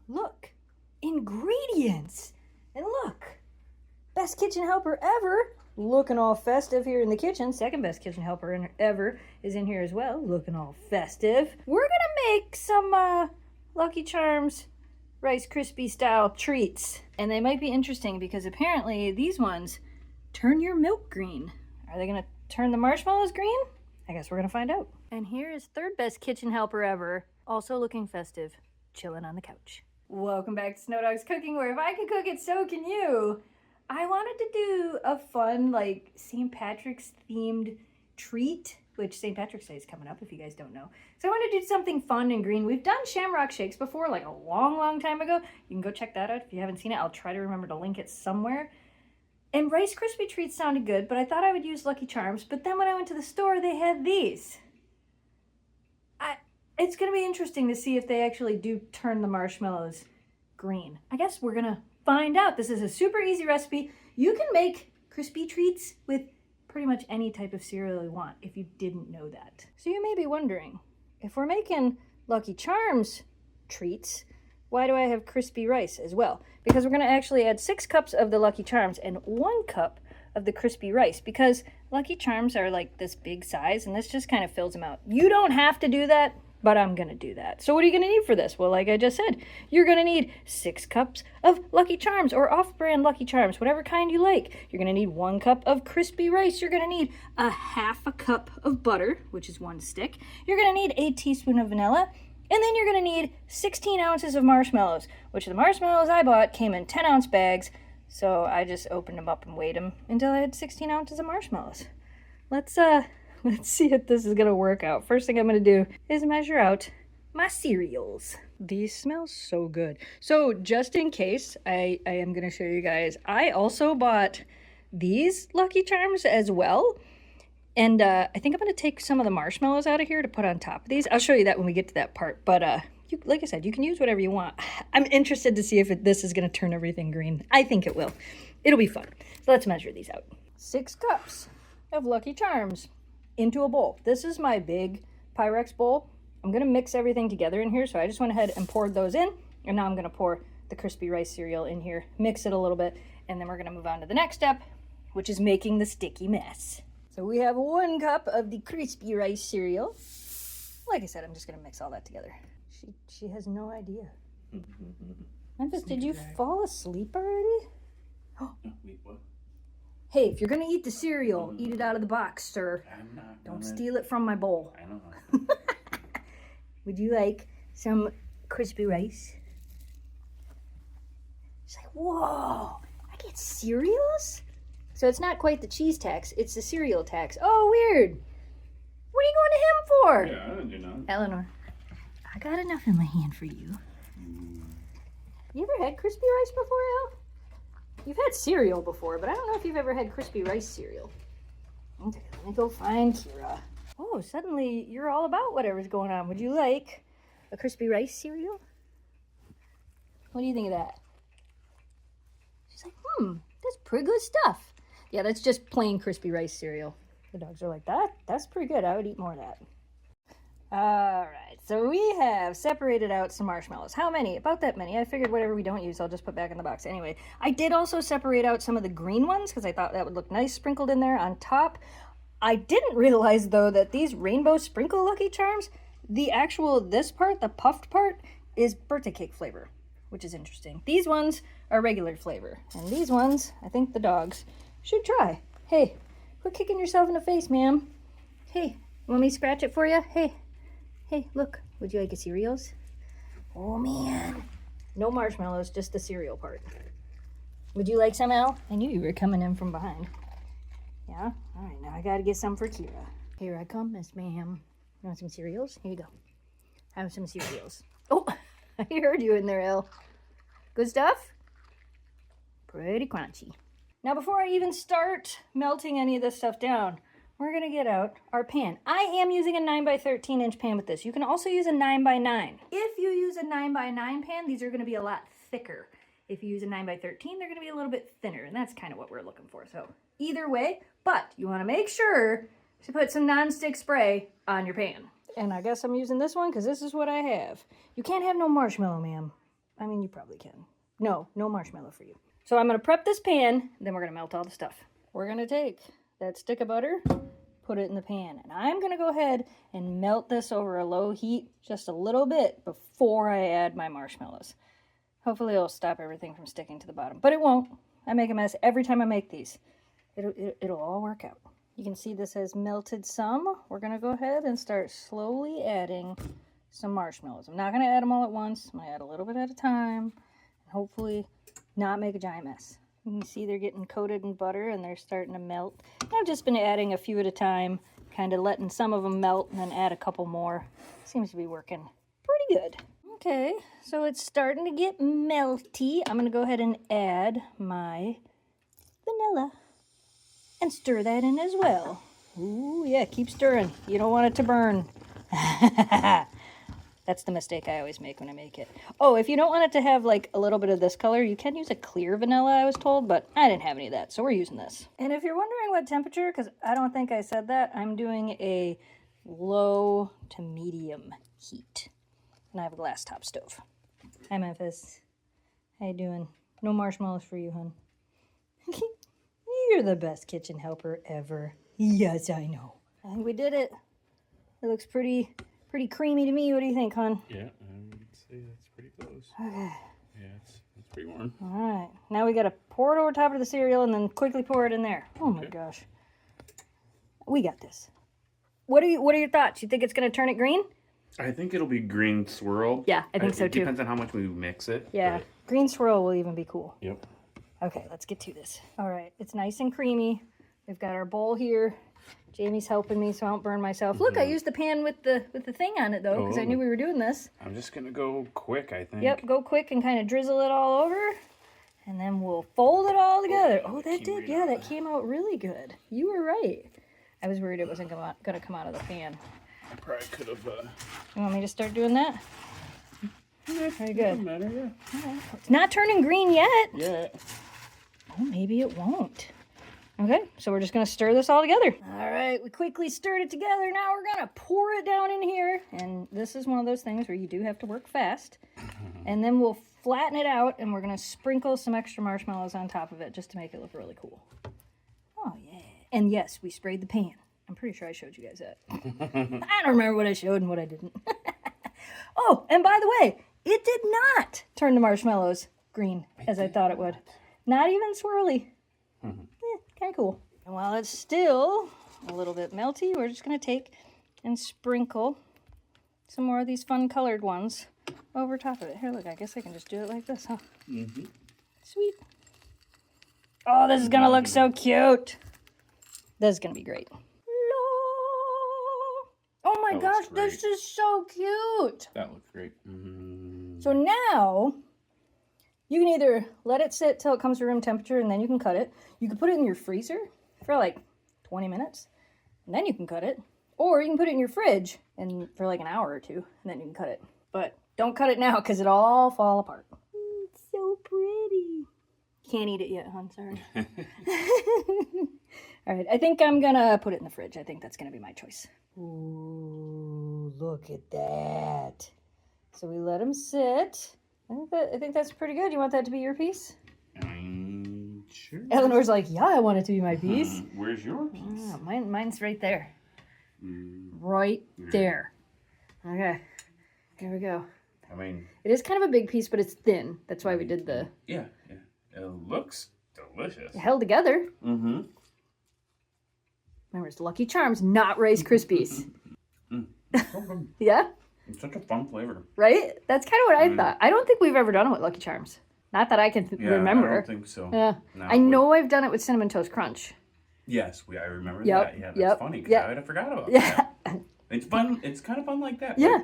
look, ingredients. And look, best kitchen helper ever, looking all festive here in the kitchen. Second best kitchen helper ever is in here as well, looking all festive. We're gonna make some Lucky Charms Rice Krispie style treats. And they might be interesting because apparently these ones turn your milk green. Are they gonna turn the marshmallows green? I guess we're gonna find out. And here is third best kitchen helper ever, also looking festive, chilling on the couch. Welcome back to Snow Dog's Cooking, where if I can cook it, so can you. I wanted to do a fun, like, St. Patrick's themed treat, which St. Patrick's Day is coming up, if you guys don't know. So I want to do something fun and green. We've done shamrock shakes before, like a long time ago. You can go check that out if you haven't seen it. I'll try to remember to link it somewhere. And Rice Krispie treats sounded good, but I thought I would use Lucky Charms. But then when I went to the store, they had these. It's going to be interesting to see if they actually do turn the marshmallows green. I guess we're going to find out. This is a super easy recipe. You can make crispy treats with pretty much any type of cereal you want, if you didn't know that. So you may be wondering, if we're making Lucky Charms treats, why do I have crispy rice as well? Because we're going to actually add 6 cups of the Lucky Charms and 1 cup of the crispy rice, because Lucky Charms are like this big size and this just kind of fills them out. You don't have to do that, but I'm going to do that. So what are you going to need for this? Well, like I just said, you're going to need 6 cups of Lucky Charms or off-brand Lucky Charms, whatever kind you like. You're going to need 1 cup of crispy rice. You're going to need a half a cup of butter, which is 1 stick. You're going to need a teaspoon of vanilla. And then you're going to need 16 ounces of marshmallows, which the marshmallows I bought came in 10-ounce bags. So I just opened them up and weighed them until I had 16 ounces of marshmallows. Let's see if this is gonna work out. First thing I'm gonna do is measure out my cereals. These smell so good. So just in case, I am gonna show you guys, I also bought these Lucky Charms as well. And I think I'm gonna take some of the marshmallows out of here to put on top of these. I'll show you that when we get to that part. But like I said, you can use whatever you want. I'm interested to see if this is gonna turn everything green. I think it will. It'll be fun. So let's measure these out. 6 cups of Lucky Charms into a bowl. This is my big Pyrex bowl. I'm gonna mix everything together in here, so I just went ahead and poured those in, and now I'm gonna pour the crispy rice cereal in here, mix it a little bit, and then we're gonna move on to the next step, which is making the sticky mess. So we have 1 cup of the crispy rice cereal. Like I said, I'm just gonna mix all that together. She has no idea. Memphis, did you fall asleep already? Wait, what? Hey, if you're gonna eat the cereal, eat it out of the box, sir. I'm not. Don't steal it from my bowl. I don't know. Would you like some crispy rice? She's like, whoa, I get cereals? So it's not quite the cheese tax, it's the cereal tax. Oh, weird. What are you going to him for? Yeah, I don't do nothing. Eleanor, I got enough in my hand for you. You ever had crispy rice before, El? You've had cereal before, but I don't know if you've ever had crispy rice cereal. Okay, let me go find Kira. Oh, suddenly you're all about whatever's going on. Would you like a crispy rice cereal? What do you think of that? She's like, that's pretty good stuff. Yeah, that's just plain crispy rice cereal. The dogs are like, that's pretty good. I would eat more of that. All right, so we have separated out some marshmallows. How many? About that many. I figured whatever we don't use, I'll just put back in the box. Anyway, I did also separate out some of the green ones because I thought that would look nice sprinkled in there on top. I didn't realize, though, that these rainbow sprinkle Lucky Charms, this part, the puffed part, is birthday cake flavor, which is interesting. These ones are regular flavor, and these ones, I think the dogs should try. Hey, quit kicking yourself in the face, ma'am. Hey, want me to scratch it for you? Hey, look, would you like a cereals? Oh, man. No marshmallows, just the cereal part. Would you like some, Al? I knew you were coming in from behind. Yeah? All right, now I gotta get some for Kira. Here I come, Miss Ma'am. You want some cereals? Here you go. Have some cereals. Oh, I heard you in there, Al. Good stuff? Pretty crunchy. Now, before I even start melting any of this stuff down, we're going to get out our pan. I am using a 9x13 inch pan with this. You can also use a 9x9. If you use a 9x9 pan, these are going to be a lot thicker. If you use a 9x13, they're going to be a little bit thinner, and that's kind of what we're looking for. So either way, but you want to make sure to put some nonstick spray on your pan. And I guess I'm using this one because this is what I have. You can't have no marshmallow, ma'am. I mean, you probably can. No marshmallow for you. So I'm going to prep this pan, then we're going to melt all the stuff. We're going to take that stick of butter, put it in the pan, and I'm going to go ahead and melt this over a low heat just a little bit before I add my marshmallows. Hopefully it'll stop everything from sticking to the bottom, but it won't. I make a mess every time I make these. It'll all work out. You can see this has melted some. We're going to go ahead and start slowly adding some marshmallows. I'm not going to add them all at once. I'm going to add a little bit at a time, and hopefully not make a giant mess. You can see they're getting coated in butter and they're starting to melt. I've just been adding a few at a time, kind of letting some of them melt and then add a couple more. Seems to be working pretty good. Okay, so it's starting to get melty. I'm going to go ahead and add my vanilla and stir that in as well. Ooh, yeah, keep stirring. You don't want it to burn. That's the mistake I always make when I make it. Oh, if you don't want it to have like a little bit of this color, you can use a clear vanilla, I was told, but I didn't have any of that, so we're using this. And if you're wondering what temperature, because I don't think I said that, I'm doing a low to medium heat. And I have a glass top stove. Hi, Memphis. How you doing? No marshmallows for you, hon. You're the best kitchen helper ever. Yes, I know. I think we did it. It looks pretty creamy to me. What do you think, hon? Yeah, I would say that's pretty close. Okay. Yeah, it's pretty warm. All right. Now we got to pour it over top of the cereal and then quickly pour it in there. Oh my gosh. We got this. What are your thoughts? You think it's going to turn it green? I think it'll be green swirl. Yeah, I think so too. It depends on how much we mix it. Yeah, but... green swirl will even be cool. Yep. Okay, let's get to this. All right, it's nice and creamy. We've got our bowl here. Jamie's helping me so I don't burn myself. Look, I used the pan with the thing on it though, because I knew we were doing this. I'm just gonna go quick, I think. Yep, go quick and kind of drizzle it all over, and then we'll fold it all together. Oh, that did, yeah, that came out really good. You were right. I was worried it wasn't gonna come out of the pan. I probably could have. You want me to start doing that? Very good. Matter, yeah. Okay. It's not turning green yet. Yeah. Oh, maybe it won't. Okay, so we're just going to stir this all together. All right, we quickly stirred it together. Now we're going to pour it down in here. And this is one of those things where you do have to work fast. And then we'll flatten it out, and we're going to sprinkle some extra marshmallows on top of it just to make it look really cool. Oh, yeah. And yes, we sprayed the pan. I'm pretty sure I showed you guys that. I don't remember what I showed and what I didn't. Oh, and by the way, it did not turn the marshmallows green as I thought it would. Not even swirly. Kind of cool. And while it's still a little bit melty, we're just going to take and sprinkle some more of these fun colored ones over top of it. Here, look, I guess I can just do it like this, huh? Mm-hmm. Sweet. Oh, this is going to look so cute. This is going to be great. Oh my gosh, this is so cute. That looks great. Mm. So now, you can either let it sit till it comes to room temperature and then you can cut it. You can put it in your freezer for like 20 minutes and then you can cut it. Or you can put it in your fridge and for like an hour or two and then you can cut it. But don't cut it now because it'll all fall apart. It's so pretty. Can't eat it yet, hon, sorry. All right, I think I'm gonna put it in the fridge. I think that's gonna be my choice. Ooh, look at that. So we let them sit. I think that's pretty good. You want that to be your piece? Sure. Eleanor's like, yeah, I want it to be my piece. Where's your piece? Oh, mine's right there. Right there. Okay, here we go. I mean, it is kind of a big piece, but it's thin. That's why we did the... Yeah. It looks delicious. Held together. Mm-hmm. Remember, it's Lucky Charms, not Rice Krispies. So Yeah? It's such a fun flavor. Right? That's kind of what I thought. I don't think we've ever done it with Lucky Charms. Not that I can remember. I don't think so. Yeah. No, I know I've done it with Cinnamon Toast Crunch. Yes, I remember that. Yeah, that's funny because I forgot about that. It's fun. It's kind of fun like that. Yeah.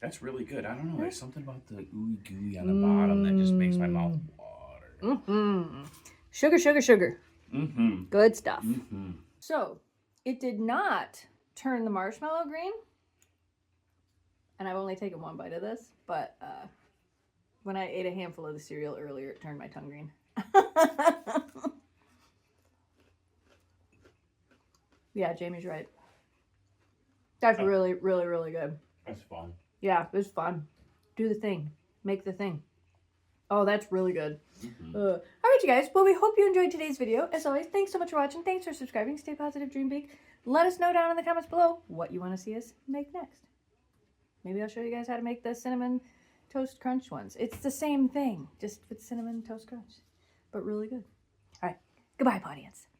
That's really good. I don't know. There's something about the ooey-gooey on the bottom that just makes my mouth water. Mm-hmm. Sugar, sugar, sugar. Mm-hmm. Good stuff. Mm-hmm. So, it did not turn the marshmallow green. And I've only taken one bite of this, but when I ate a handful of the cereal earlier, it turned my tongue green. Yeah, Jamie's right. That's really, really, really good. That's fun. Yeah, it was fun. Do the thing. make the thing. Oh, that's really good. Mm-hmm. All right, you guys. Well, we hope you enjoyed today's video. As always, thanks so much for watching. Thanks for subscribing. Stay positive, dream big. Let us know down in the comments below what you want to see us make next. Maybe I'll show you guys how to make the cinnamon toast crunch ones. It's the same thing, just with cinnamon toast crunch, but really good. All right. Goodbye, audience.